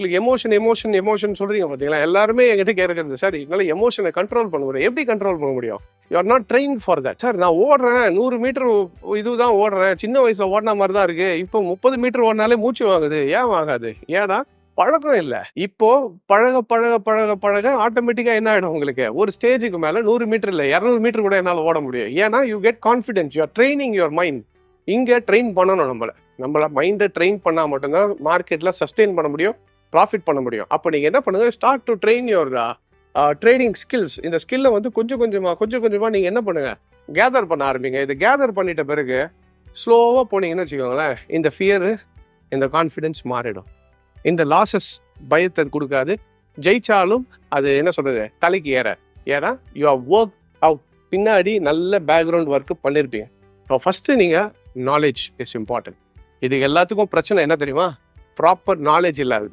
உங்களுக்கு எமோஷன் சொல்றீங்க பார்த்தீங்களா? எல்லாருமே என்கிட்ட கேட்கறது, சார் எங்களால் எமோஷனை கண்ட்ரோல் பண்ண முடியும். எப்படி கண்ட்ரோல் பண்ண முடியும்? You are not train for that. Sir நான் ஓடுறேன் 100 மீட்டர் இதுதான் ஓடுறேன், சின்ன வயசுல ஓடின மாதிரி தான் இருக்கு, இப்போ 30 மீட்டர் ஓடினாலே மூச்சு வாங்குது. ஏன் வாங்காது? ஏன்னா பழக்கம் இல்லை. இப்போ பழக பழக பழக பழக ஆட்டோமேட்டிக்கா என்ன ஆயிடும் உங்களுக்கு, ஒரு ஸ்டேஜுக்கு மேல 100 மீட்டர் இல்லை 200 மீட்டர் கூட என்னால் ஓட முடியும். ஏன்னா you get confidence, you are training your mind. இங்க ட்ரெயின் பண்ணணும். நம்மள மைண்டை ட்ரெயின் பண்ணா மட்டும்தான் மார்க்கெட்ல சஸ்டெயின் பண்ண முடியும், ப்ராஃபிட் பண்ண முடியும். அப்போ நீங்க என்ன பண்ணுங்க, start to train your trading skills. இந்த ஸ்கில்லை வந்து கொஞ்சம் கொஞ்சமா நீங்க என்ன பண்ணுங்க, கேதர் பண்ண ஆரம்பிங்க. இது கேதர் பண்ணிட்ட பிறகு ஸ்லோவா போனீங்கன்னு வச்சுக்கோங்களேன், இந்த ஃபியரு இந்த கான்ஃபிடென்ஸ் மாறிடும். இந்த லாசஸ் பயத்தை கொடுக்காது. ஜெயிச்சாலும் அது என்ன சொல்றது, தலைக்கு ஏன்னா யூ ஆர் ஒர்க் அவுட். பின்னாடி நல்ல பேக்ரவுண்ட் ஒர்க் பண்ணியிருப்பீங்க. ஸோ ஃபர்ஸ்ட் நீங்க நாலேஜ் இஸ் இம்பார்ட்டன்ட். இது எல்லாத்துக்கும் பிரச்சனை என்ன தெரியுமா, ப்ராப்பர் நாலேஜ் இல்லாது.